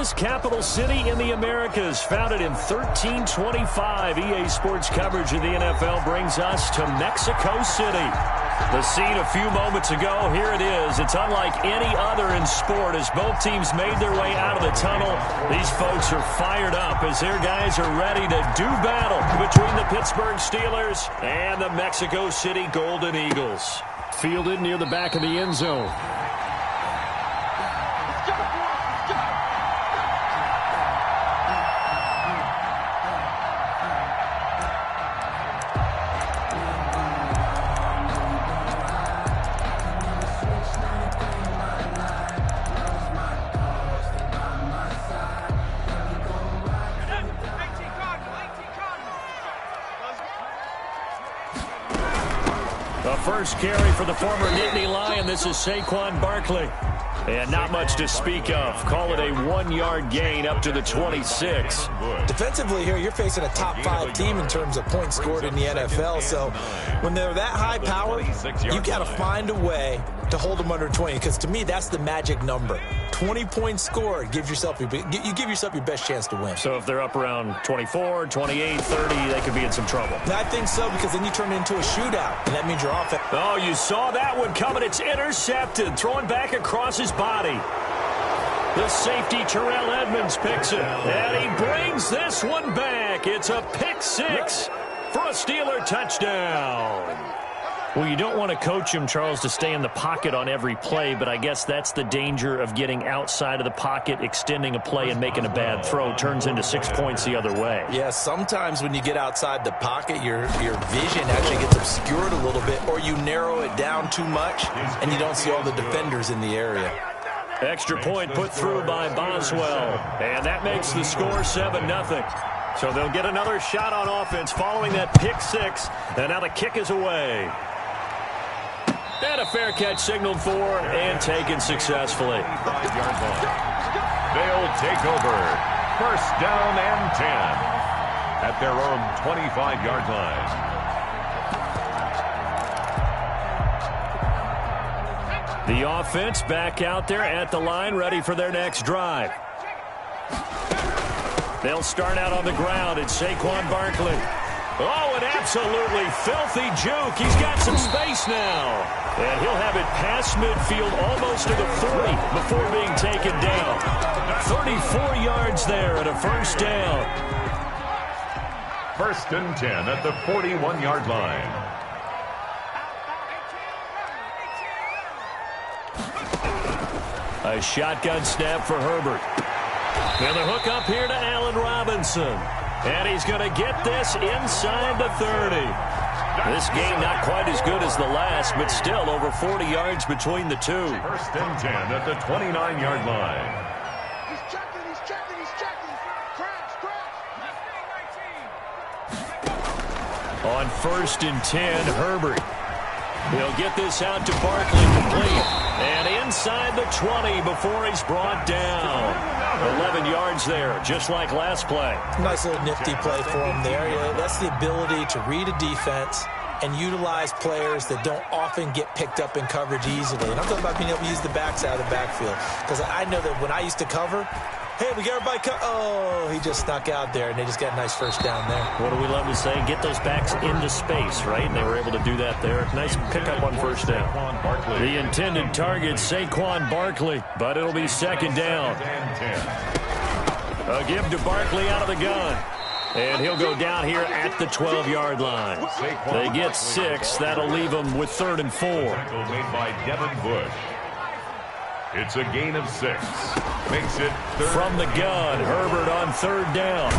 oldest capital city in the Americas, founded in 1325. EA Sports coverage of the NFL brings us to Mexico City. The scene a few moments ago, here it is. It's unlike any other in sport as both teams made their way out of the tunnel. These folks are fired up as their guys are ready to do battle between the Pittsburgh Steelers and the Mexico City Golden Eagles. Fielded near the back of the end zone. First carry for the former Nittany Lion. This is Saquon Barkley. And not much to speak of. Call it a 1-yard gain up to the 26. Defensively here, you're facing a top 5 team in terms of points scored in the NFL. So when they're that high power, you got to find a way to hold them under 20. Because to me, that's the magic number. 20 points scored, you give yourself your best chance to win. So if they're up around 24, 28, 30, they could be in some trouble. I think so, because then you turn it into a shootout, and that means you're off. Oh, you saw that one coming. It's intercepted, thrown back across his body. The safety, Terrell Edmonds, picks it, and he brings this one back. It's a pick 6 for a Steeler touchdown. Well, you don't want to coach him, Charles, to stay in the pocket on every play, but I guess that's the danger of getting outside of the pocket, extending a play, and making a bad throw. Turns into 6 points the other way. Yeah, sometimes when you get outside the pocket, your vision actually gets obscured a little bit, or you narrow it down too much, and you don't see all the defenders in the area. Extra point put through by Boswell, and that makes the score 7-0. So they'll get another shot on offense following that pick 6, and now the kick is away. And a fair catch signaled for and taken successfully. They'll take over. First down and 10 at their own 25-yard line. The offense back out there at the line, ready for their next drive. They'll start out on the ground. It's Saquon Barkley. Oh, an absolutely filthy juke. He's got some space now. And he'll have it past midfield almost to the 40 before being taken down. 34 yards there and a first down. First and 10 at the 41-yard line. A shotgun snap for Herbert. And the hook up here to Allen Robinson. And he's going to get this inside the 30. This game not quite as good as the last, but still over 40 yards between the two. First and 10 at the 29-yard line. He's checking. Crash. On first and 10, Herbert. He'll get this out to Barkley complete. And inside the 20 before he's brought down. 11 yards there, just like last play. Nice little nifty play for him there. Yeah, that's the ability to read a defense and utilize players that don't often get picked up in coverage easily. And I'm talking about being able to use the backside of the backfield. Because I know that when I used to cover, hey, we got everybody oh, he just snuck out there, and they just got a nice first down there. What do we love to say? Get those backs into space, right? And they were able to do that there. Nice pickup on first down. The intended target, Saquon Barkley, but it'll be second down. A give to Barkley out of the gun. And he'll go down here at the 12-yard line. They get 6. That'll leave them with 3rd and 4. Made by Devin Bush. It's a gain of 6. Makes it third. From the gun, Herbert on 3rd down.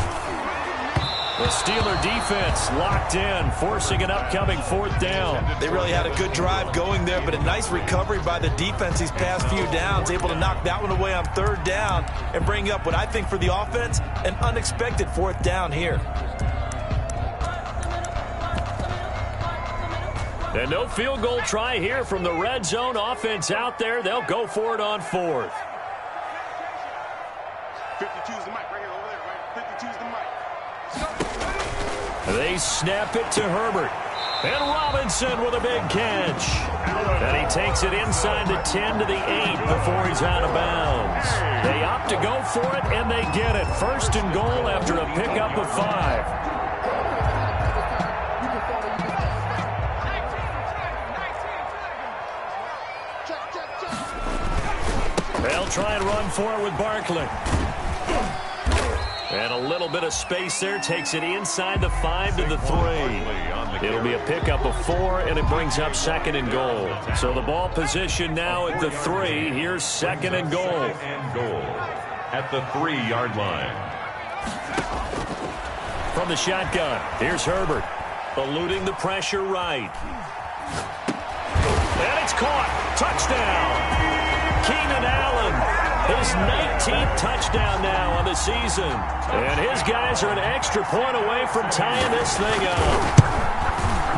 The Steeler defense locked in, forcing an upcoming 4th down. They really had a good drive going there, but a nice recovery by the defense these past few downs, able to knock that one away on 3rd down and bring up what I think for the offense, an unexpected 4th down here. And no field goal try here from the red zone offense out there. They'll go for it on 4th. 52's the mic right here over there, right? 52's the mic. They snap it to Herbert. And Robinson with a big catch. And he takes it inside the 10 to the 8 before he's out of bounds. They opt to go for it, and they get it. First and goal after a pickup of 5. They'll try and run for it with Barkley. And a little bit of space there. Takes it inside the 5 to the 3. It'll be a pickup of 4, and it brings up second and goal. So the ball position now at the 3. Here's second and goal. At the 3-yard line. From the shotgun, here's Herbert. Eluding the pressure right. And it's caught. Touchdown. Keenan Allen, his 19th touchdown now on the season. And his guys are an extra point away from tying this thing up.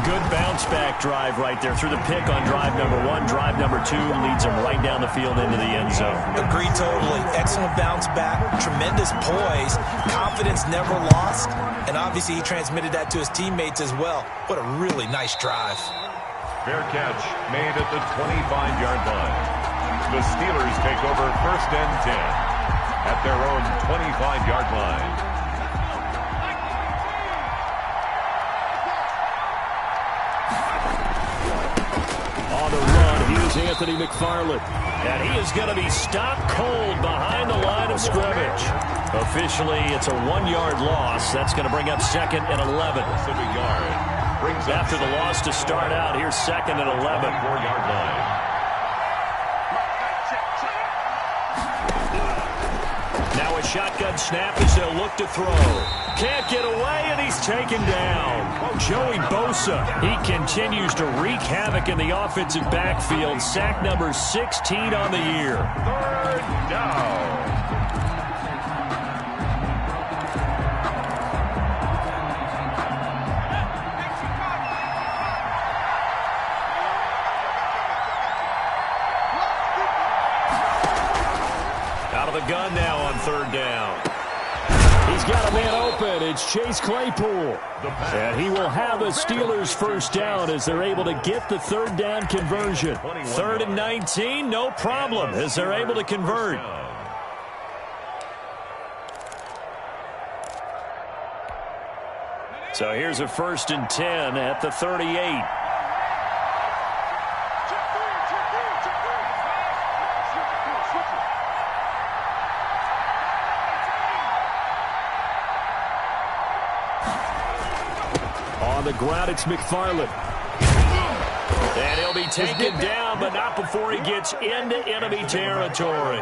Good bounce-back drive right there through the pick on drive number 1. Drive number 2 leads them right down the field into the end zone. Agreed totally. Excellent bounce-back, tremendous poise, confidence never lost, and obviously he transmitted that to his teammates as well. What a really nice drive. Fair catch made at the 25-yard line. The Steelers take over first and 10 at their own 25-yard line. On the run, here's Anthony McFarland. And he is going to be stopped cold behind the line of scrimmage. Officially, it's a 1-yard loss. That's going to bring up second and 11. After the loss to start out, here's second and 11. 4-yard line. Now a shotgun snap as they'll look to throw. Can't get away, and he's taken down. Joey Bosa, he continues to wreak havoc in the offensive backfield. Sack number 16 on the year. 3rd down. Gun now on 3rd down. He's got a man open. It's Chase Claypool. And he will have a Steelers first down as they're able to get the 3rd down conversion. 3rd and 19, no problem as they're able to convert. So here's a 1st and 10 at the 38. On the ground, it's McFarland. And he'll be taken down, but not before he gets into enemy territory.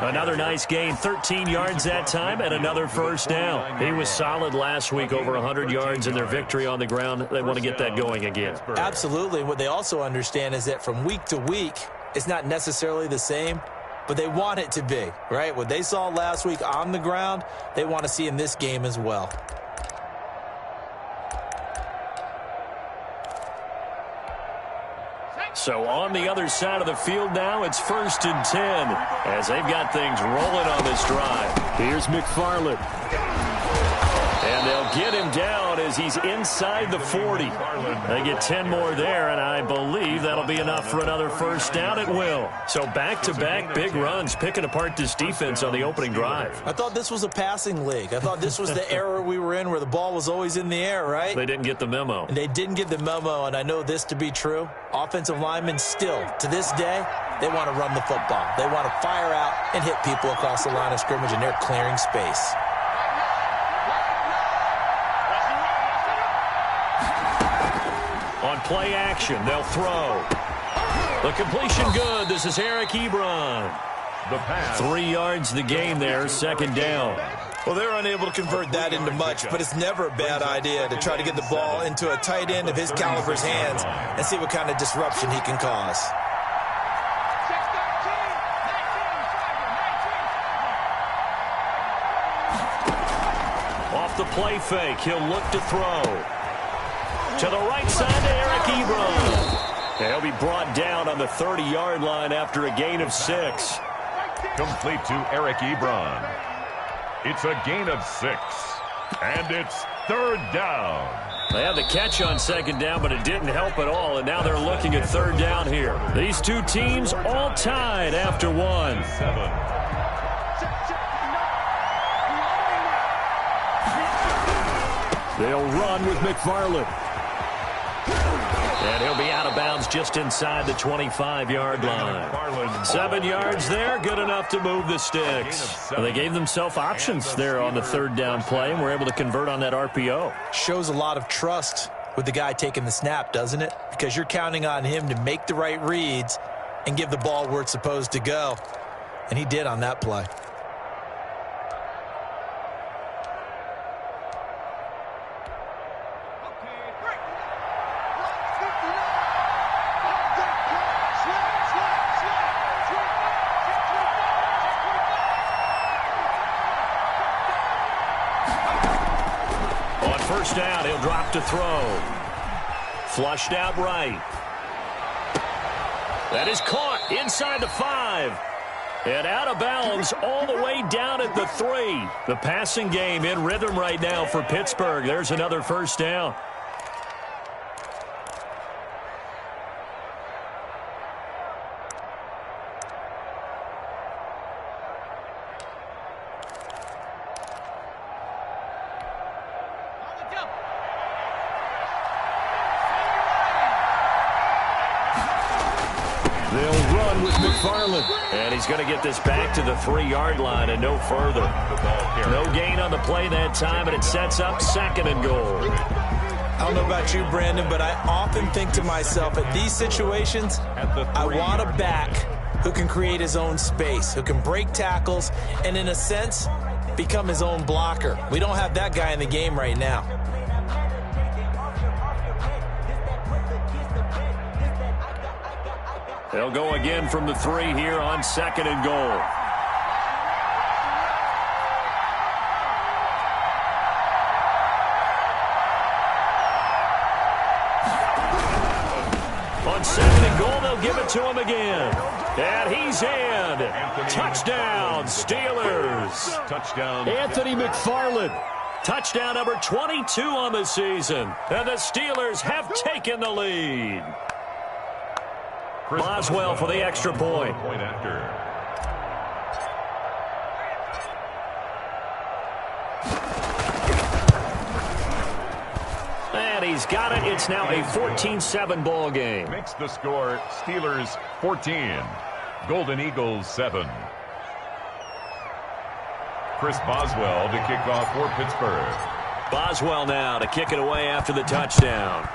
Another nice gain, 13 yards that time, and another first down. He was solid last week, over 100 yards in their victory on the ground. They want to get that going again. Absolutely. What they also understand is that from week to week, it's not necessarily the same, but they want it to be, right? What they saw last week on the ground, they want to see in this game as well. So on the other side of the field now, it's 1st and 10 as they've got things rolling on this drive. Here's McFarland. And they'll get him down as he's inside the 40. They get 10 more there, and I believe that'll be enough for another first down. It will. So back-to-back big runs, picking apart this defense on the opening drive. I thought this was a passing league. I thought this was the era we were in where the ball was always in the air, right? They didn't get the memo. And they didn't get the memo, and I know this to be true. Offensive linemen still, to this day, they want to run the football. They want to fire out and hit people across the line of scrimmage, and they're clearing space. On play action, they'll throw. The completion good. This is Eric Ebron. The pass. 3 yards the gain there, second down. Well, they're unable to convert that into much, but it's never a bad idea to try to get the ball into a tight end of his caliber's hands and see what kind of disruption he can cause. Off the play fake, he'll look to throw. To the right side to Eric Ebron. He'll be brought down on the 30-yard line after a gain of 6. Complete to Eric Ebron. It's a gain of 6. And it's 3rd down. They had the catch on second down, but it didn't help at all, and now they're looking at third down here. These two teams all tied after one. They'll run with McFarland. And he'll be out of bounds just inside the 25-yard line. 7 yards there, good enough to move the sticks. Well, they gave themselves options there on the third down play, and were able to convert on that RPO. Shows a lot of trust with the guy taking the snap, doesn't it? Because you're counting on him to make the right reads and give the ball where it's supposed to go. And he did on that play. First down, he'll drop to throw. Flushed out right. That is caught inside the 5. And out of bounds all the way down at the 3. The passing game in rhythm right now for Pittsburgh. There's another first down. And he's going to get this back to the 3-yard line and no further. No gain on the play that time, and it sets up 2nd and goal. I don't know about you, Brandon, but I often think to myself, at these situations, I want a back who can create his own space, who can break tackles, and in a sense, become his own blocker. We don't have that guy in the game right now. They'll go again from the 3 here on 2nd and goal. On 2nd and goal, they'll give it to him again. And he's in. Touchdown, Steelers. Touchdown. Anthony McFarland. Touchdown number 22 on the season. And the Steelers have taken the lead. Boswell for the extra point. And he's got it. It's now a 14-7 ball game. Makes the score Steelers 14, Golden Eagles 7. Chris Boswell to kick off for Pittsburgh. Boswell now to kick it away after the touchdown.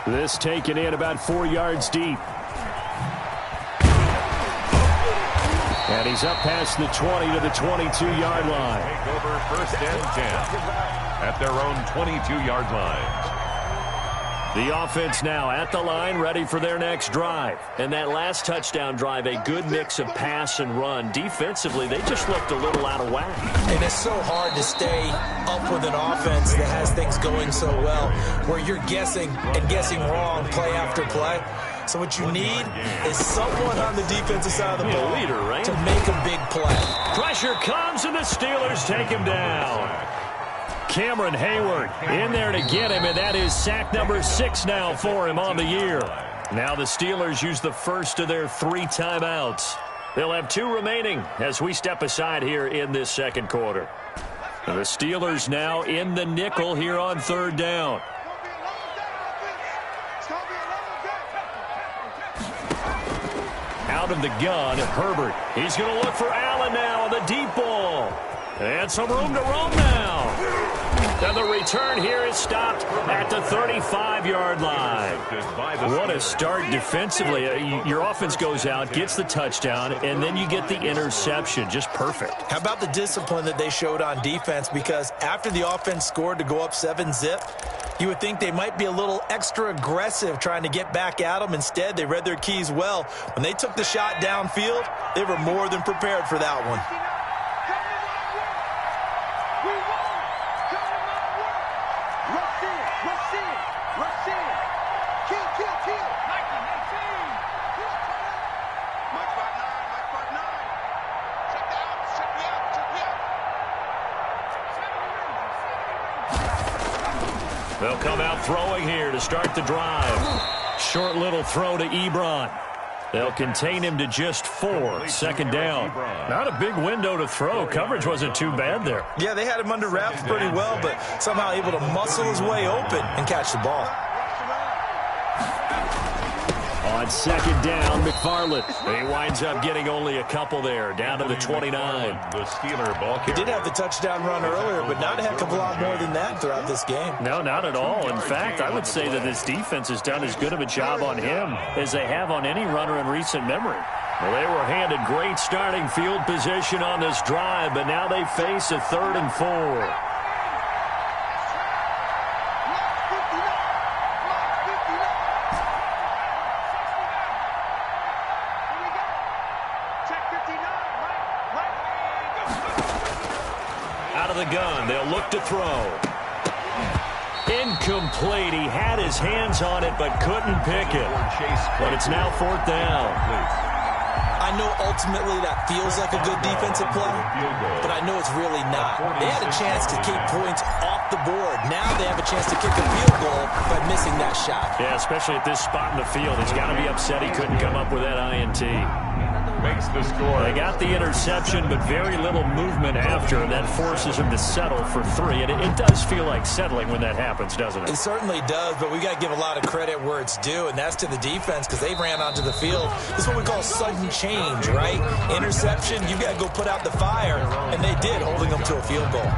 This taken in about 4 yards deep. And he's up past the 20 to the 22-yard line. Take over 1st and 10 at their own 22-yard line. The offense now at the line, ready for their next drive. And that last touchdown drive, a good mix of pass and run. Defensively, they just looked a little out of whack. And it's so hard to stay up with an offense that has things going so well, where you're guessing and guessing wrong play after play. So what you need is someone on the defensive side of the ball leader, right? to make a big play. Pressure comes, and the Steelers take him down. Cameron Hayward in there to get him, and that is sack number 6 now for him on the year. Now the Steelers use the first of their 3 timeouts. They'll have 2 remaining as we step aside here in this second quarter. The Steelers now in the nickel here on 3rd down. Out of the gun, Herbert. He's going to look for Allen now on the deep ball. And some room to roam now. And the return here is stopped at the 35-yard line. What a start defensively. Your offense goes out, gets the touchdown, and then you get the interception. Just perfect. How about the discipline that they showed on defense? Because after the offense scored to go up 7-zip, you would think they might be a little extra aggressive trying to get back at them. Instead, they read their keys well. When they took the shot downfield, they were more than prepared for that one. They'll come out throwing here to start the drive. Short little throw to Ebron. They'll contain him to just 4. Second down. Not a big window to throw. Coverage wasn't too bad there. Yeah, they had him under wraps pretty well, but somehow able to muscle his way open and catch the ball. On second down, McFarland. He winds up getting only a couple there, down to the 29. The Steeler ball carrier. He did have the touchdown run earlier, but not a heck of a lot more than that throughout this game. No, not at all. In fact, I would say that this defense has done as good of a job on him as they have on any runner in recent memory. Well, they were handed great starting field position on this drive, but now they face a 3rd and 4. The gun. They'll look to throw. Incomplete. He had his hands on it but couldn't pick it. But it's now 4th down. I know ultimately that feels like a good defensive play, but I know it's really not. They had a chance to keep points off the board. Now they have a chance to kick a field goal by missing that shot. Yeah, especially at this spot in the field. He's got to be upset he couldn't come up with that INT. Makes the score. They got the interception, but very little movement after. That forces him to settle for 3. And it does feel like settling when that happens, doesn't it? It certainly does, but we got to give a lot of credit where it's due, and that's to the defense because they ran onto the field. This is what we call sudden change, right? Interception, you got to go put out the fire, and they did, holding them to a field goal.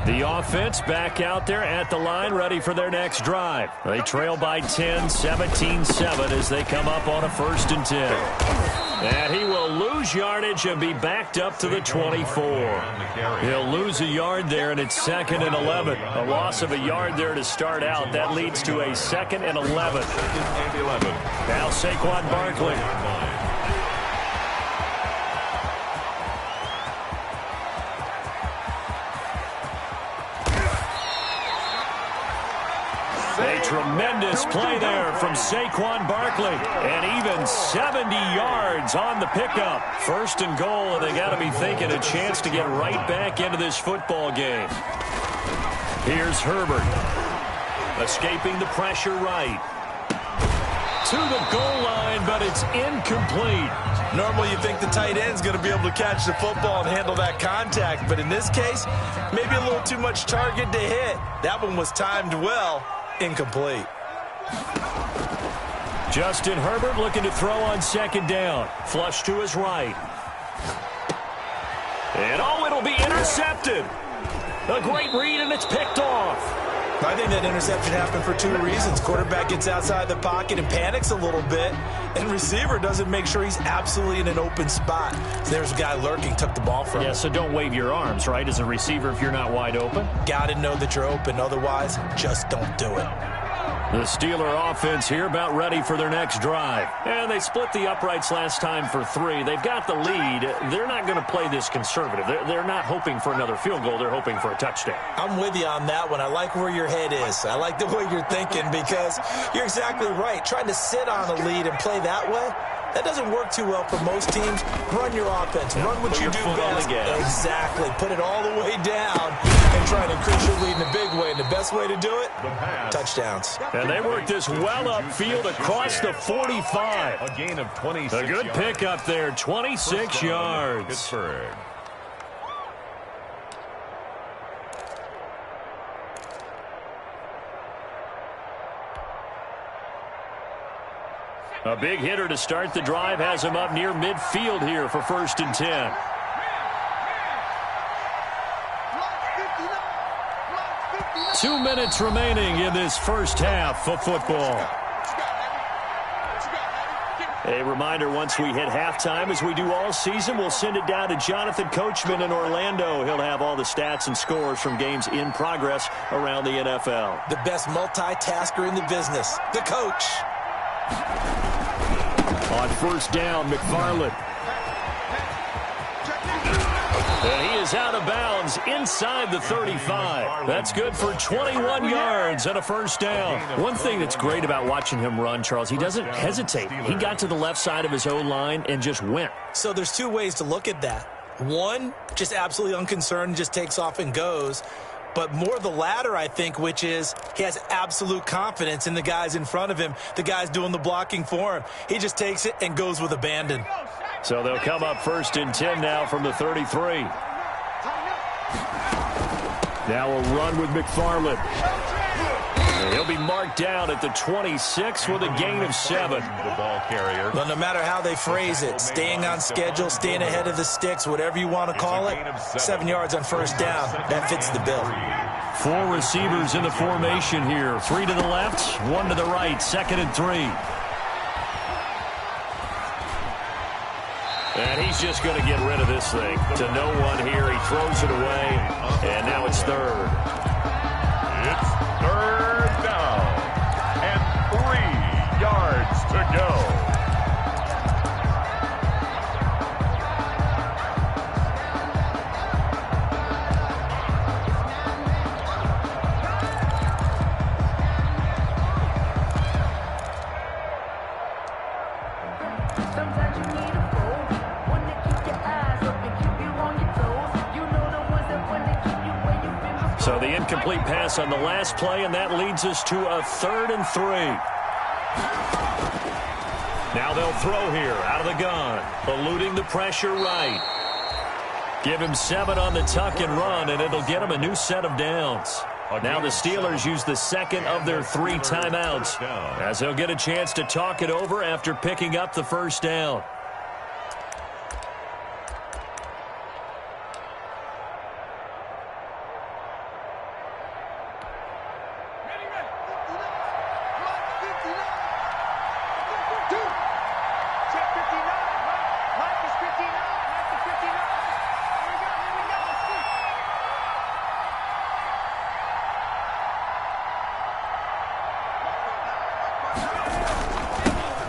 The offense back out there at the line, ready for their next drive. They trail by 10, 17-7 as they come up on a 1st and 10. And he will lose yardage and be backed up to the 24. He'll lose a yard there, and it's 2nd and 11. A loss of a yard there to start out. That leads to a 2nd and 11. Now Saquon Barkley. A tremendous play there from Saquon Barkley. And even 70 yards on the pickup. 1st and goal, and they got to be thinking a chance to get right back into this football game. Here's Herbert. Escaping the pressure right. To the goal line, but it's incomplete. Normally you think the tight end's going to be able to catch the football and handle that contact, but in this case, maybe a little too much target to hit. That one was timed well. Incomplete. Justin Herbert looking to throw on 2nd down. Flush to his right. And it'll be intercepted. A great read, and it's picked off. I think that interception happened for 2 reasons. Quarterback gets outside the pocket and panics a little bit, and receiver doesn't make sure he's absolutely in an open spot. So there's a guy lurking, took the ball from him. Yeah, so don't wave your arms, right, as a receiver if you're not wide open? Got to know that you're open. Otherwise, just don't do it. The Steeler offense here about ready for their next drive. And they split the uprights last time for 3. They've got the lead. They're not going to play this conservative. They're not hoping for another field goal. They're hoping for a touchdown. I'm with you on that one. I like where your head is. I like the way you're thinking because you're exactly right. Trying to sit on a lead and play that way, that doesn't work too well for most teams. Run your offense. Run what you do best. Exactly. Put it all the way down and try to increase your lead in a big way. And the best way to do it, touchdowns. And they work this well upfield across the 45. A gain of 26 A good yards. pickup there, 26 yards. Pittsburgh. A big hitter to start the drive has him up near midfield here for 1st and 10. Block 59. 2 minutes remaining in this first half of football. A reminder, once we hit halftime, as we do all season, we'll send it down to Jonathan Coachman in Orlando. He'll have all the stats and scores from games in progress around the NFL. The best multitasker in the business, the coach. On 1st down, McFarland. And he is out of bounds inside the 35. That's good for 21 yards and a 1st down. One thing that's great about watching him run, Charles, he doesn't hesitate. He got to the left side of his own line and just went. So there's 2 ways to look at that. One, just absolutely unconcerned, just takes off and goes. But more the latter, I think, which is he has absolute confidence in the guys in front of him, the guys doing the blocking for him. He just takes it and goes with abandon. So they'll come up 1st and 10 now from the 33. Now a run with McFarland. And he'll be marked down at the 26 with a gain of 7. The ball carrier. Well, no matter how they phrase it, staying on schedule, staying ahead of the sticks, whatever you want to call it, 7 yards on 1st down, that fits the bill. 4 receivers in the formation here. 3 to the left, 1 to the right, 2nd and 3. And he's just going to get rid of this thing. To no one here, he throws it away, and now it's 3rd. It's 3rd down and 3 yards to go. So the incomplete pass on the last play, and that leads us to a 3rd and 3. Now they'll throw here out of the gun, eluding the pressure right. Give him 7 on the tuck and run, and it'll get him a new set of downs. Now the Steelers use the 2nd of their 3 timeouts, as they'll get a chance to talk it over after picking up the 1st down.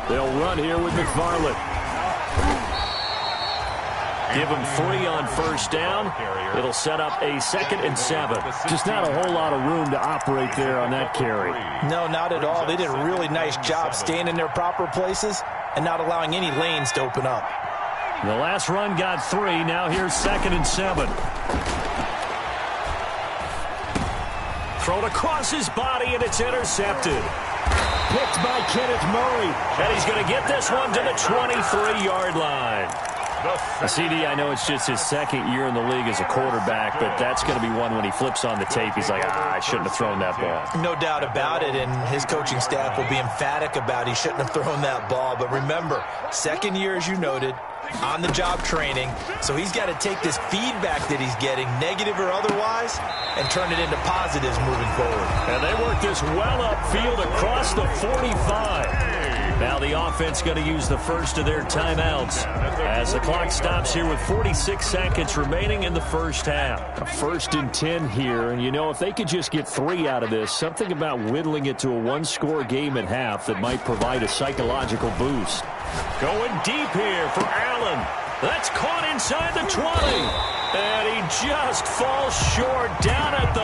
They'll run here with McFarland. Give him 3 on 1st down. It'll set up a 2nd and 7. Just not a whole lot of room to operate there on that carry. No, not at all. They did a really nice job staying in their proper places and not allowing any lanes to open up. The last run got 3. Now here's 2nd and 7. Thrown across his body, and it's intercepted. Picked by Kenneth Murray. And he's going to get this one to the 23-yard line. CD, I know it's just his 2nd year in the league as a quarterback, but that's going to be one when he flips on the tape. He's like, I shouldn't have thrown that ball. No doubt about it, and his coaching staff will be emphatic about he shouldn't have thrown that ball. But remember, 2nd year, as you noted, on-the-job training, so he's got to take this feedback that he's getting, negative or otherwise, and turn it into positives moving forward. And they work this well upfield across the 45. Now the offense going to use the 1st of their timeouts as the clock stops here with 46 seconds remaining in the 1st half. A 1st and 10 here, and you know, if they could just get 3 out of this, something about whittling it to a 1-score game at half that might provide a psychological boost. Going deep here for Allen. That's caught inside the 20. And he just falls short down at the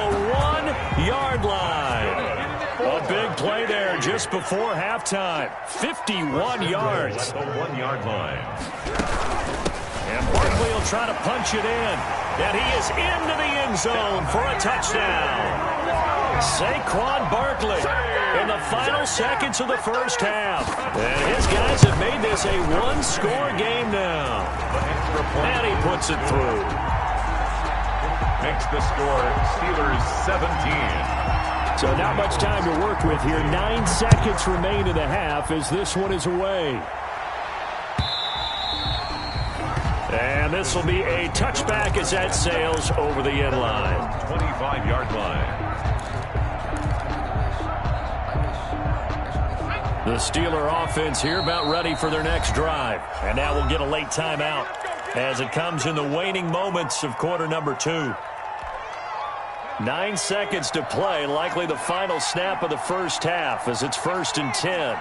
1-yard line. A big play there just before halftime. 51 yards. At the 1-yard line. And Barkley will try to punch it in. And he is into the end zone for a touchdown. Saquon Barkley in the final seconds of the 1st half. And his guys have made this a 1-score game now. And he puts it through. Makes the score Steelers 17. So not much time to work with here. 9 seconds remain in the half as this one is away. And this will be a touchback as that sails over the end line. 25-yard line. The Steeler offense here about ready for their next drive. And now we'll get a late timeout as it comes in the waning moments of quarter number 2. 9 seconds to play, likely the final snap of the 1st half as it's 1st and 10.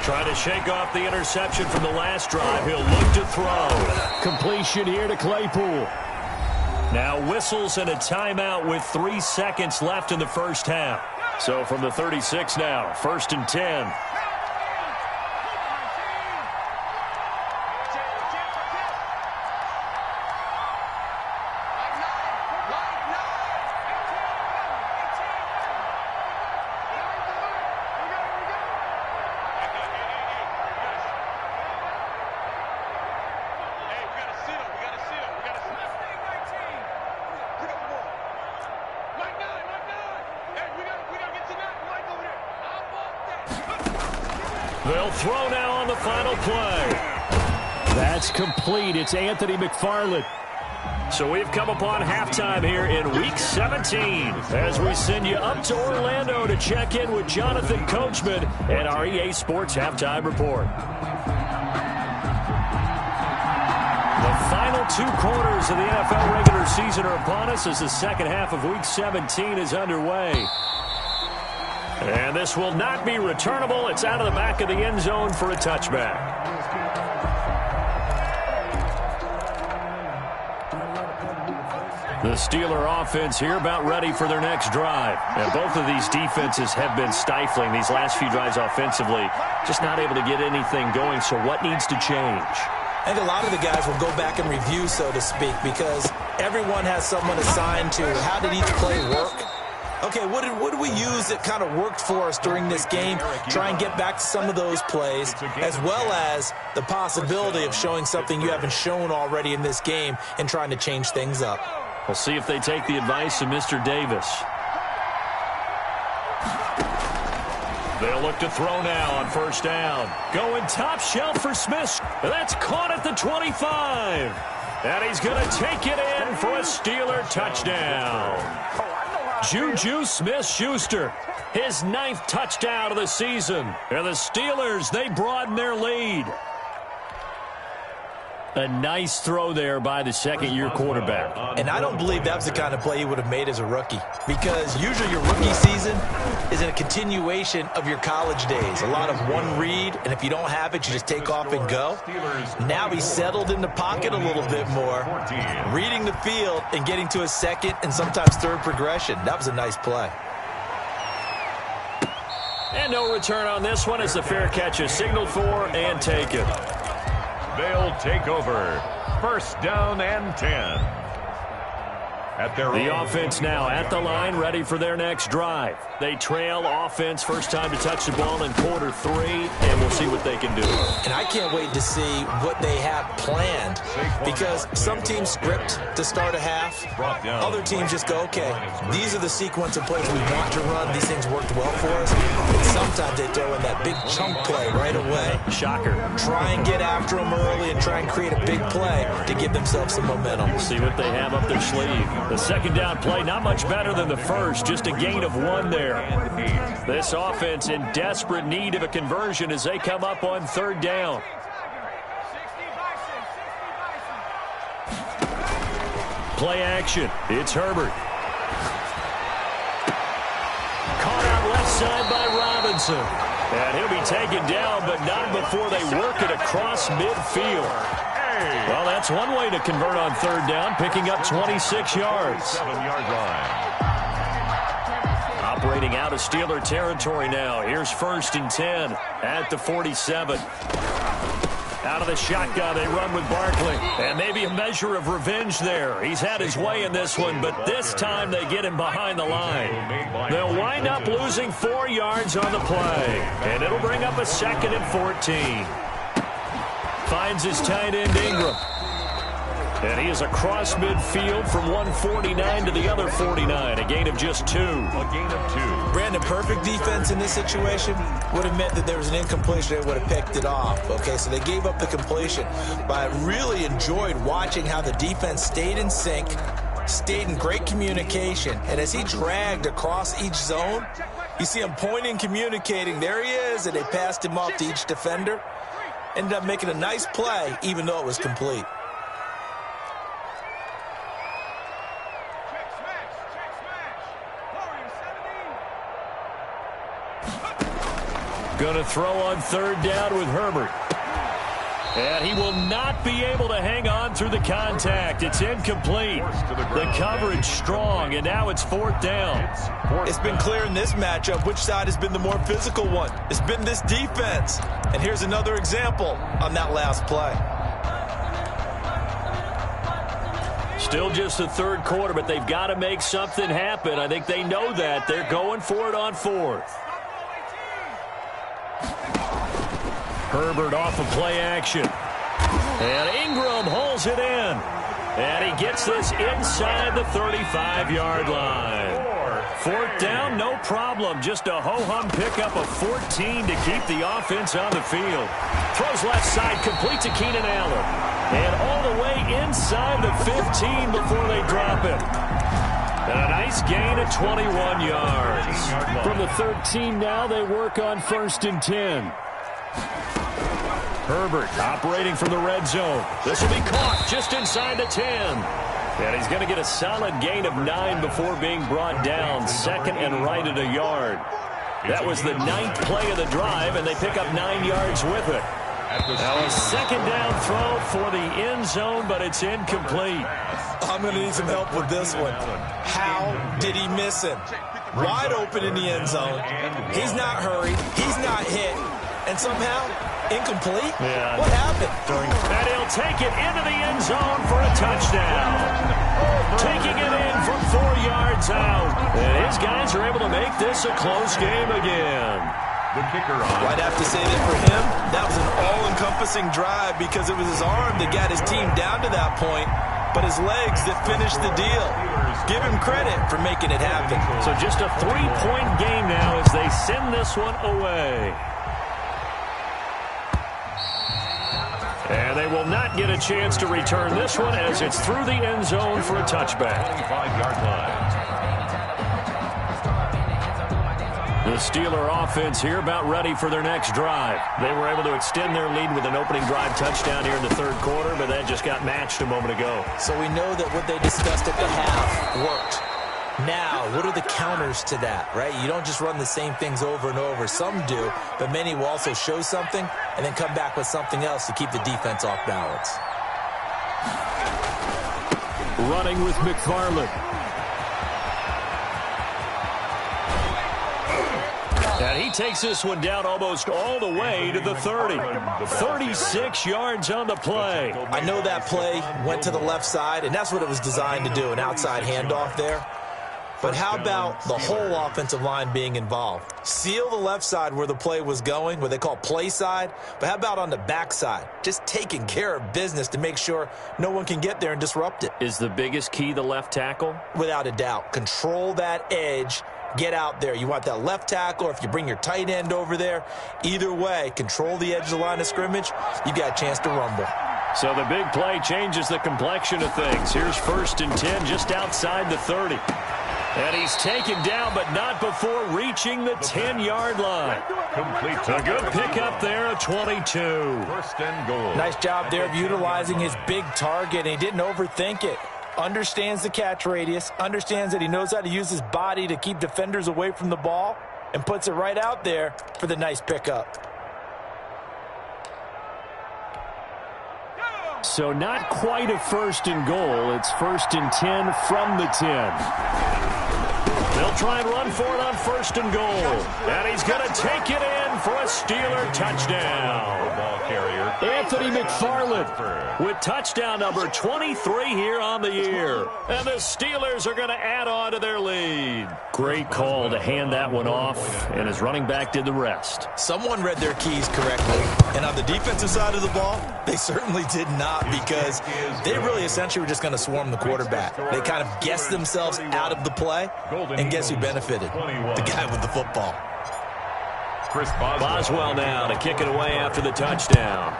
Trying to shake off the interception from the last drive. He'll look to throw. Completion here to Claypool. Now whistles and a timeout with 3 seconds left in the 1st half. So from the 36 now, 1st and 10. They'll throw now on the final play. That's complete. It's Anthony McFarland. So we've come upon halftime here in Week 17 as we send you up to Orlando to check in with Jonathan Coachman and our EA Sports Halftime Report. The final 2 quarters of the NFL regular season are upon us as the second half of Week 17 is underway. And this will not be returnable. It's out of the back of the end zone for a touchback. The Steeler offense here about ready for their next drive. And both of these defenses have been stifling these last few drives offensively. Just not able to get anything going, so what needs to change? I think a lot of the guys will go back and review, so to speak, because everyone has someone assigned to how did each play work. Okay, what did we use that kind of worked for us during this game? Try and get back to some of those plays, as well as the possibility of showing something you haven't shown already in this game and trying to change things up. We'll see if they take the advice of Mr. Davis. They'll look to throw now on first down. Going top shelf for Smith. That's caught at the 25. And he's going to take it in for a Steeler touchdown. Juju Smith-Schuster, his 9th touchdown of the season. And the Steelers, they broaden their lead. A nice throw there by the second-year quarterback. And I don't believe that was the kind of play he would have made as a rookie, because usually your rookie season is a continuation of your college days. A lot of one read, and if you don't have it, you just take off and go. Now he's settled in the pocket a little bit more, reading the field and getting to a second and sometimes third progression. That was a nice play. And no return on this one as the fair catch is signaled for and taken. They'll take over. First down and 10. The offense now at the line, ready for their next drive. They trail offense, first time to touch the ball in quarter 3, and we'll see what they can do. And I can't wait to see what they have planned, because some teams script to start a half. Other teams just go, okay, these are the sequence of plays we want to run. These things worked well for us. And sometimes they throw in that big chunk play right away. Shocker. Try and get after them early and try and create a big play to give themselves some momentum. We'll see what they have up their sleeve. The second down play, not much better than the first, just a gain of 1 there. This offense in desperate need of a conversion as they come up on third down. Play action. It's Herbert. Caught out left side by Robinson. And he'll be taken down, but not before they work it across midfield. Well, that's one way to convert on third down, picking up 26 yards. 7-yard line. Operating out of Steeler territory now. Here's first and 10 at the 47. Out of the shotgun, they run with Barkley. And maybe a measure of revenge there. He's had his way in this one, but this time they get him behind the line. They'll wind up losing 4 yards on the play. And it'll bring up a 2nd and 14. Finds his tight end, Ingram. And he is across midfield from 149 to the other 49. A gain of just 2. A gain of 2. Brandon, perfect defense in this situation would have meant that there was an incompletion. They would have picked it off. Okay, so they gave up the completion. But I really enjoyed watching how the defense stayed in sync, stayed in great communication. And as he dragged across each zone, you see him pointing, communicating. There he is, and they passed him off to each defender. Ended up making a nice play, even though it was complete. Going to throw on third down with Herbert. And he will not be able to hang on through the contact. It's incomplete. The coverage strong, and now it's fourth down. It's been clear in this matchup which side has been the more physical one. It's been this defense. And here's another example on that last play. Still just the third quarter, but they've got to make something happen. I think they know that. They're going for it on fourth. Herbert off of play action. And Ingram holds it in. And he gets this inside the 35-yard line. Fourth down, no problem. Just a ho-hum pickup of 14 to keep the offense on the field. Throws left side, complete to Keenan Allen. And all the way inside the 15 before they drop it. And a nice gain of 21 yards. From the 13 now, they work on 1st and 10. Herbert operating from the red zone. This will be caught just inside the 10. And he's going to get a solid gain of 9 before being brought down. 2nd and right at a yard. That was the 9th play of the drive, and they pick up 9 yards with it. Now a 2nd down throw for the end zone, but it's incomplete. I'm going to need some help with this one. How did he miss him? Wide open in the end zone. He's not hurried. He's not hit. And somehow, incomplete? Yeah. What happened? And he'll take it into the end zone for a touchdown. Taking it in from 4 yards out. And his guys are able to make this a close game again. The kicker on. I'd have to say that for him, that was an all-encompassing drive because it was his arm that got his team down to that point, but his legs that finished the deal. Give him credit for making it happen. So just a 3-point game now as they send this one away. And they will not get a chance to return this one as it's through the end zone for a touchback. 25-yard line. The Steeler offense here about ready for their next drive. They were able to extend their lead with an opening drive touchdown here in the 3rd quarter, but that just got matched a moment ago. So we know that what they discussed at the half worked. Now, what are the counters to that, right? You don't just run the same things over and over. Some do, but many will also show something and then come back with something else to keep the defense off balance. Running with McFarland. And he takes this one down almost all the way to the 30. 36 yards on the play. I know that play went to the left side, and that's what it was designed to do, an outside handoff there. But how about the whole offensive line being involved? Seal the left side where the play was going, what they call play side. But how about on the back side? Just taking care of business to make sure no one can get there and disrupt it. Is the biggest key the left tackle? Without a doubt. Control that edge. Get out there. You want that left tackle, or if you bring your tight end over there, either way, control the edge of the line of scrimmage, you got a chance to rumble. So the big play changes the complexion of things. Here's 1st and 10 just outside the 30. And he's taken down, but not before reaching the 10-yard line. Complete. A good pickup there at 22. 1st and goal. Nice job there of utilizing his big target, and he didn't overthink it. Understands the catch radius, understands that he knows how to use his body to keep defenders away from the ball, and puts it right out there for the nice pickup. So not quite a 1st and goal. It's 1st and 10 from the 10. They'll try and run for it on 1st and goal. And he's going to take it in for a Steeler touchdown. Ball carrier. Anthony McFarland with touchdown number 23 here on the year. And the Steelers are going to add on to their lead. Great call to hand that one off, and his running back did the rest. Someone read their keys correctly, and on the defensive side of the ball, they certainly did not, because they really essentially were just going to swarm the quarterback. They kind of guessed themselves out of the play, and guess who benefited? The guy with the football. Chris Boswell now to kick it away after the touchdown.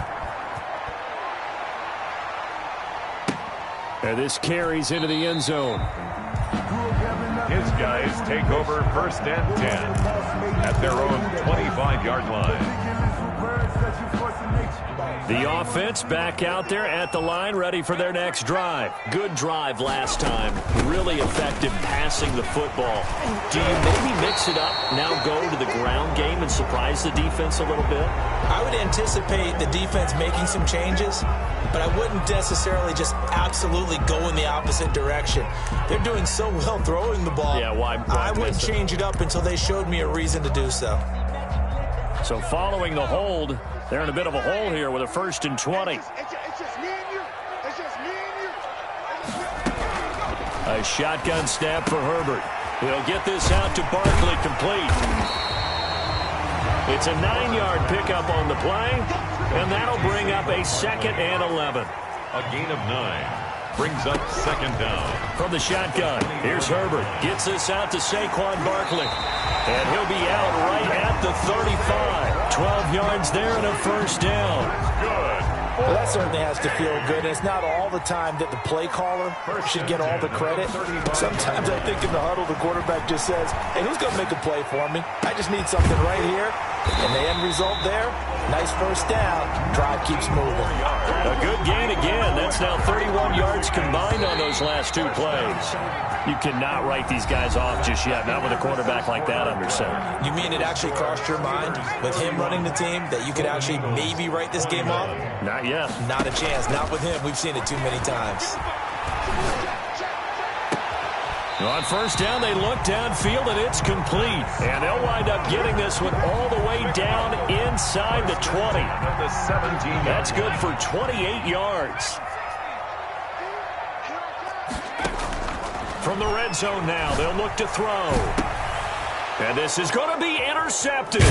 And this carries into the end zone. His guys take over 1st and 10 at their own 25-yard line. The offense back out there at the line, ready for their next drive. Good drive last time. Really effective passing the football. Do you maybe mix it up, now go to the ground game and surprise the defense a little bit? I would anticipate the defense making some changes, but I wouldn't necessarily just absolutely go in the opposite direction. They're doing so well throwing the ball. Yeah, why I wouldn't change it up until they showed me a reason to do so. So following the hold, they're in a bit of a hole here with a 1st and 20. It's just me and you. It's just me and you. A shotgun snap for Herbert. He'll get this out to Barkley, complete. It's a 9-yard pickup on the play, and that'll bring up a 2nd and 11. A gain of 9. Brings up second down. From the shotgun, here's Herbert. Gets this out to Saquon Barkley. And he'll be out right at the 35. 12 yards there and a first down. Good. Well, that certainly has to feel good. It's not all the time that the play caller should get all the credit. Sometimes I think in the huddle, the quarterback just says, hey, who's going to make a play for me? I just need something right here. And the end result there, nice first down. Drive keeps moving. A good gain again. That's now 31 yards combined on those last two plays. You cannot write these guys off just yet, not with a quarterback like that under center. You mean it actually crossed your mind with him running the team that you could actually maybe write this game off? Not yet. Not a chance. Not with him. We've seen it too many times. On first down, they look downfield, and it's complete. And they'll wind up getting this one all the way down inside the 20. The 17. That's good for 28 yards. From the red zone now, they'll look to throw. And this is going to be intercepted.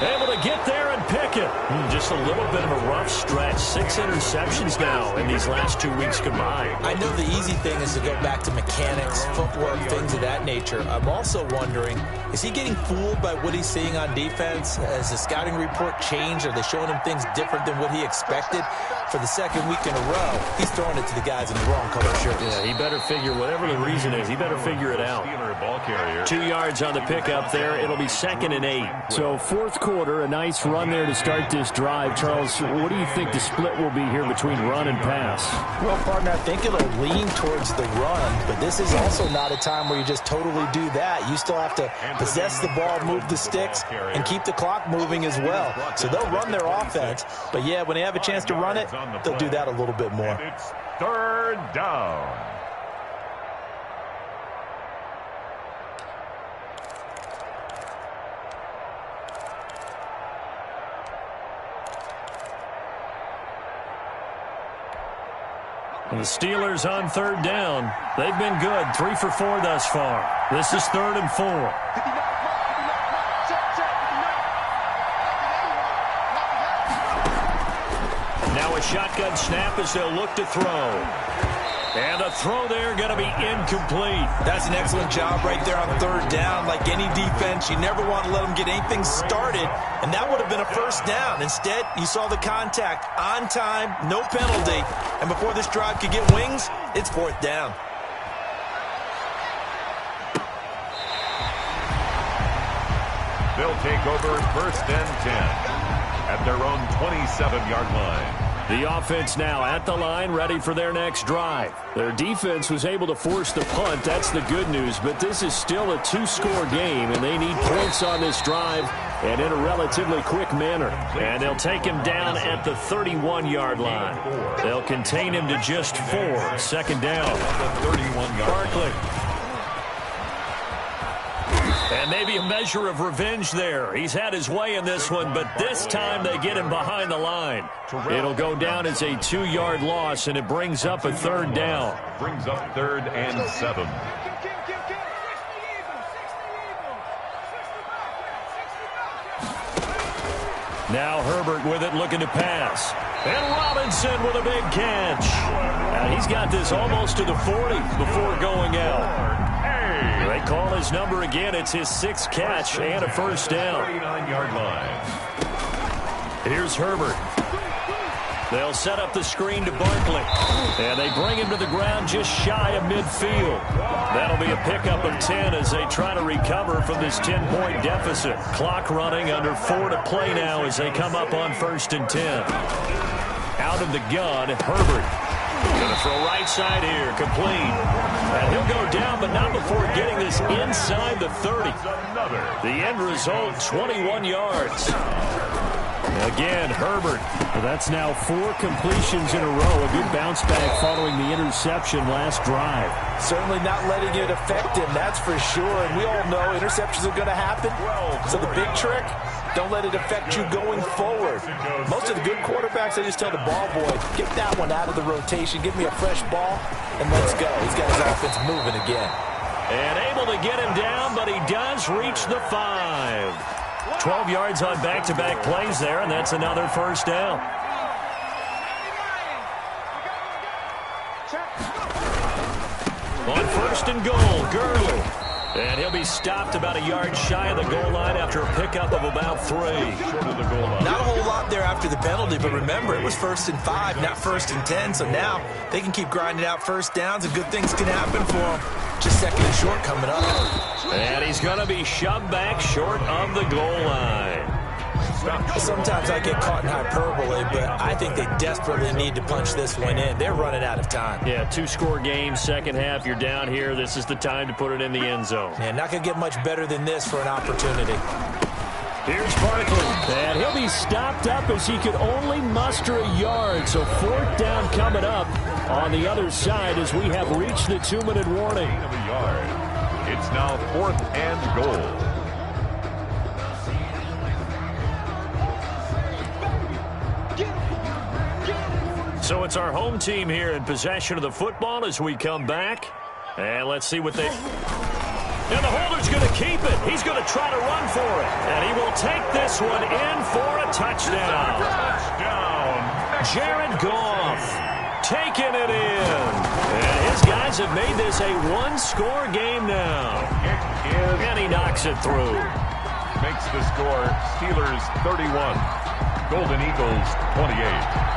Able to get there and pick it. Just a little bit of a rough stretch. 6 interceptions now in these last 2 weeks combined. I know the easy thing is to go back to mechanics, footwork, things of that nature. I'm also wondering, is he getting fooled by what he's seeing on defense? Has the scouting report changed? Are they showing him things different than what he expected? For the second week in a row, he's throwing it to the guys in the wrong color shirts. Yeah, he better figure, whatever the reason is, he better figure it out. Ball carrier. 2 yards on the pickup there. It'll be 2nd and 8. So fourth quarter, a nice run there to start this drive. Charles, what do you think the split will be here between run and pass? Well, partner, I think it'll lean towards the run, but this is also not a time where you just totally do that. You still have to possess the ball, move the sticks, and keep the clock moving as well. So they'll run their offense, but yeah, when they have a chance to run it, they'll do that a little bit more. It's third down. And the Steelers on third down. They've been good. 3 for 4 thus far. This is 3rd and 4. Now a shotgun snap as they'll look to throw. And a throw there going to be incomplete. That's an excellent job right there on third down. Like any defense, you never want to let them get anything started, and that would have been a first down. Instead, you saw the contact on time, no penalty, and before this drive could get wings, it's 4th down. They'll take over 1st and 10 at their own 27-yard line. The offense now at the line, ready for their next drive. Their defense was able to force the punt. That's the good news. But this is still a 2-score game, and they need points on this drive and in a relatively quick manner. And they'll take him down at the 31-yard line. They'll contain him to just 4. 2nd down. Barkley. And maybe a measure of revenge there. He's had his way in this one, but this time they get him behind the line. It'll go down as a 2-yard loss, and it brings up a 3rd down. Brings up 3rd and 7. Now Herbert with it, looking to pass. And Robinson with a big catch. And he's got this almost to the 40 before going out. They call his number again. It's his 6th catch and a first down. 39-yard line. Here's Herbert. They'll set up the screen to Barkley. And they bring him to the ground just shy of midfield. That'll be a pickup of 10 as they try to recover from this 10-point deficit. Clock running, under 4 to play now as they come up on 1st and 10. Out of the gun, Herbert. Going to throw right side here, complete. And he'll go down, but not before getting this inside the 30. The end result, 21 yards. Again, Herbert. Well, that's now 4 completions in a row. A good bounce back following the interception last drive. Certainly not letting it affect him, that's for sure. And we all know interceptions are going to happen. So the big trick, don't let it affect you going forward. Most of the good quarterbacks, they just tell the ball boy, get that one out of the rotation, give me a fresh ball, and let's go. He's got his offense moving again. And able to get him down, but he does reach the 5. 12 yards on back-to-back plays there, and that's another first down. Check. On first and goal, Gurley. And he'll be stopped about a yard shy of the goal line after a pickup of about 3. Short of the goal line. Not a whole lot there after the penalty, but remember, it was 1st and 5, not 1st and 10. So now they can keep grinding out first downs, and good things can happen for them. Just 2nd and short coming up. And he's going to be shoved back short of the goal line. Sometimes I get caught in hyperbole, but I think they desperately need to punch this one in. They're running out of time. Yeah, 2-score game, second half. You're down here. This is the time to put it in the end zone. Yeah, not going to get much better than this for an opportunity. Here's Barkley. And he'll be stopped up as he could only muster a yard. So 4th down coming up on the other side as we have reached the 2-minute warning. Of a yard. It's now 4th and goal. So it's our home team here in possession of the football as we come back. And let's see what they... And the holder's going to keep it. He's going to try to run for it. And he will take this one in for a touchdown. Jared Goff taking it in. And his guys have made this a 1-score game now. And he knocks it through. Makes the score Steelers 31, Golden Eagles 28.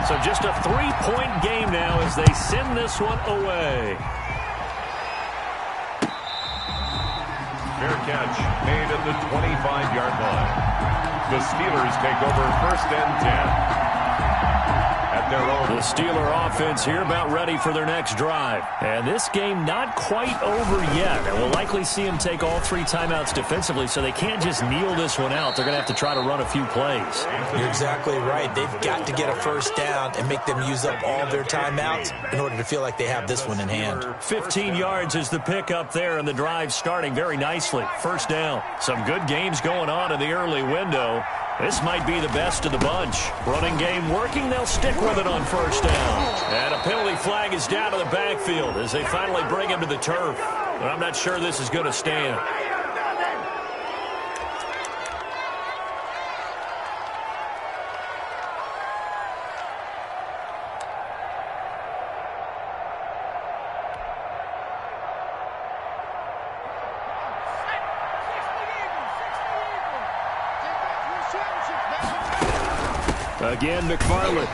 So just a 3-point game now as they send this one away. Fair catch made at the 25-yard line. The Steelers take over 1st and 10. At their own. The Steeler offense here about ready for their next drive. And this game not quite over yet. And we'll likely see them take all 3 timeouts defensively, so they can't just kneel this one out. They're going to have to try to run a few plays. You're exactly right. They've got to get a first down and make them use up all their timeouts in order to feel like they have this one in hand. 15 yards is the pickup there, and the drive starting very nicely. First down. Some good games going on in the early window. This might be the best of the bunch. Running game working. They'll stick with it on first down. And a penalty flag is down to the backfield as they finally bring him to the turf. But I'm not sure this is going to stand. Again, McFarland.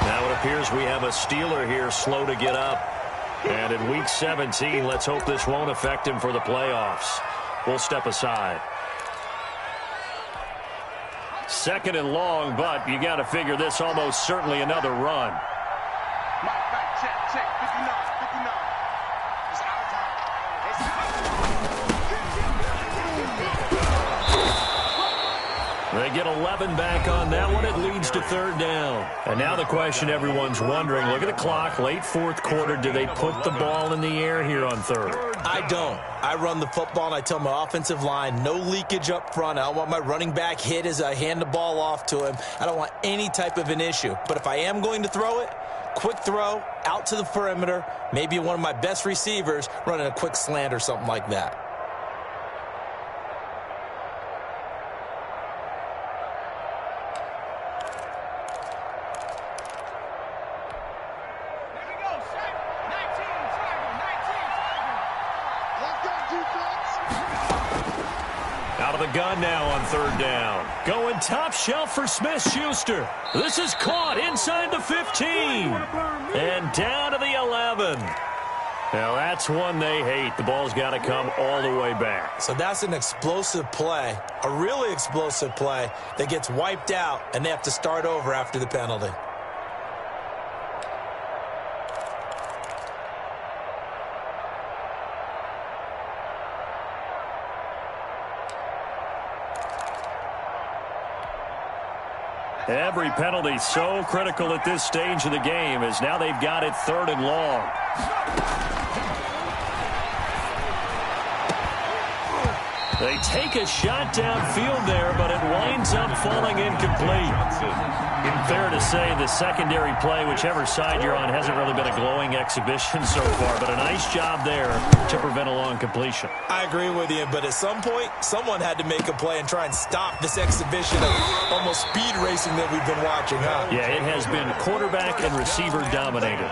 Now it appears we have a Steeler here slow to get up. And in Week 17, let's hope this won't affect him for the playoffs. We'll step aside. 2nd and long, but you got to figure this almost certainly another run. Check. 59. It's out of time. They get 11 back on that one. It leads to 3rd down. And now the question everyone's wondering, look at the clock, late 4th quarter. Do they put the ball in the air here on 3rd? I don't. I run the football, and I tell my offensive line, no leakage up front. I don't want my running back hit as I hand the ball off to him. I don't want any type of an issue. But if I am going to throw it, quick throw, out to the perimeter, maybe one of my best receivers running a quick slant or something like that. Out of the gun now on 3rd down. Going top shelf for Smith-Schuster. This is caught inside the 15. And down to the 11. Now that's one they hate. The ball's got to come all the way back. So that's an explosive play, a really explosive play that gets wiped out, and they have to start over after the penalty. Every penalty so critical at this stage of the game as now they've got it 3rd and long. They take a shot downfield there, but it winds up falling incomplete. Fair to say the secondary play, whichever side you're on, hasn't really been a glowing exhibition so far, but a nice job there to prevent a long completion. I agree with you, but at some point, someone had to make a play and try and stop this exhibition of almost speed racing that we've been watching, huh? Yeah, it has been quarterback and receiver dominated.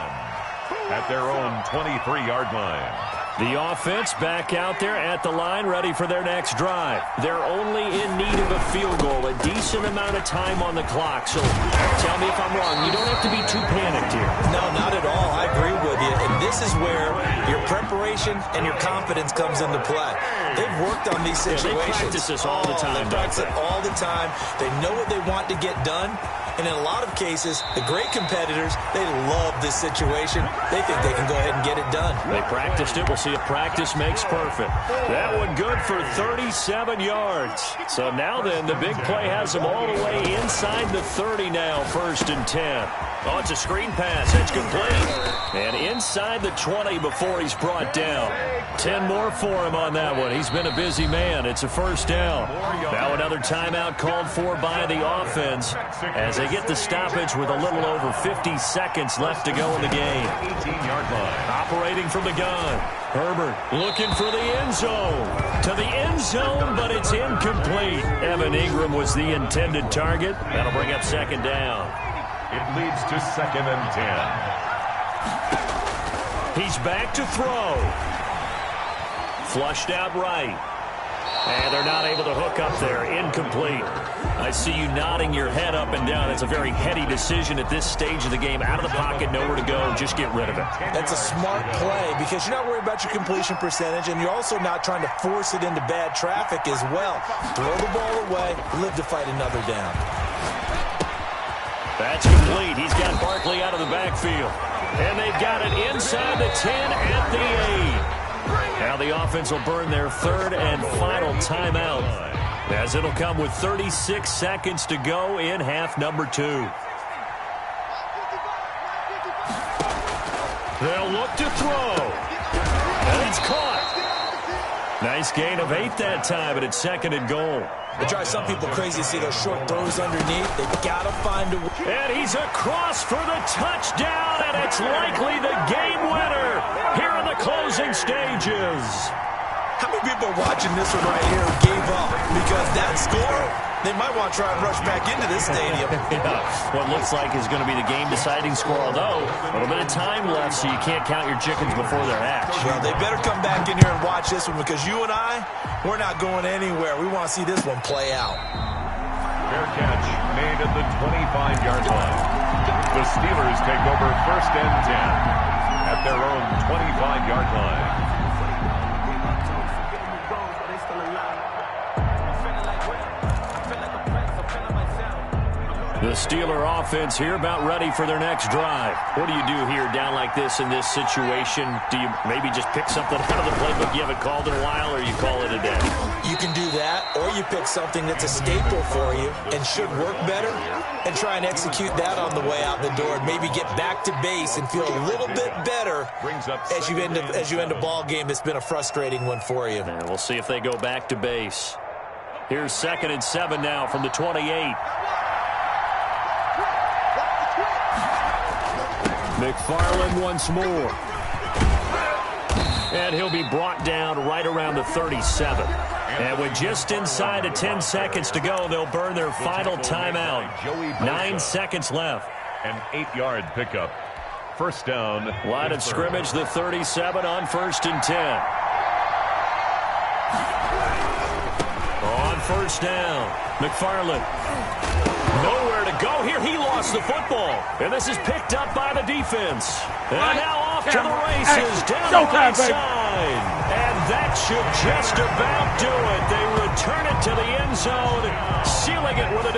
At their own 23-yard line. The offense back out there at the line, ready for their next drive. They're only in need of a field goal, a decent amount of time on the clock. So tell me if I'm wrong. You don't have to be too panicked here. No, not at all. I agree with you. And this is where your preparation and your confidence comes into play. They've worked on these situations. They practice this all the time. They practice it all the time. They know what they want to get done. And in a lot of cases, the great competitors, they love this situation. They think they can go ahead and get it done. They practiced it. We'll see if practice makes perfect. That one good for 37 yards. So now then, the big play has them all the way inside the 30 now, 1st and 10. Oh, it's a screen pass. It's complete. And inside the 20 before he's brought down. 10 more for him on that one. He's been a busy man. It's a 1st down. Now another timeout called for by the offense as they get the stoppage with a little over 50 seconds left to go in the game. 18-yard line. Operating from the gun. Herbert looking for the end zone. To the end zone, but it's incomplete. Evan Ingram was the intended target. That'll bring up 2nd down. It leads to 2nd and 10. He's back to throw. Flushed out right. And they're not able to hook up there. Incomplete. I see you nodding your head up and down. It's a very heady decision at this stage of the game. Out of the pocket, nowhere to go. Just get rid of it. That's a smart play because you're not worried about your completion percentage, and you're also not trying to force it into bad traffic as well. Throw the ball away, live to fight another down. That's complete. He's got Barkley out of the backfield. And they've got it inside the 10 at the 8. Now the offense will burn their 3rd and final timeout as it'll come with 36 seconds to go in half number 2. They'll look to throw. And it's caught. Nice gain of 8 that time, but it's 2nd and goal. It drives some people crazy to see those short throws underneath. They've got to find a way. And he's across for the touchdown, and it's likely the game winner here in the closing stages. How many people are watching this one right here who gave up? Because that score, they might want to try and rush back into this stadium. Yeah, what looks like is going to be the game-deciding score, although a little bit of time left, so you can't count your chickens before they're hatched. Well, they better come back in here and watch this one because you and I, we're not going anywhere. We want to see this one play out. Fair catch made at the 25-yard line. The Steelers take over 1st and 10 at their own 25-yard line. The Steeler offense here about ready for their next drive. What do you do here down like this in this situation? Do you maybe just pick something out of the playbook you haven't called in a while, or you call it a day? You can do that, or you pick something that's a staple for you and should work better and try and execute that on the way out the door and maybe get back to base and feel a little bit better as you end a ball game that's been a frustrating one for you. And we'll see if they go back to base. Here's 2nd and 7 now from the 28. McFarland once more. And he'll be brought down right around the 37. And with just inside of 10 seconds to go, they'll burn their final timeout. 9 seconds left. An 8-yard pickup. 1st down. Line of scrimmage, the 37 on 1st and 10. On 1st down, McFarland. Nowhere to go here. He lost the football. And this is picked up by the defense. And now off to the races down the right side. And that should just about do it. They return it to the end zone, sealing it with a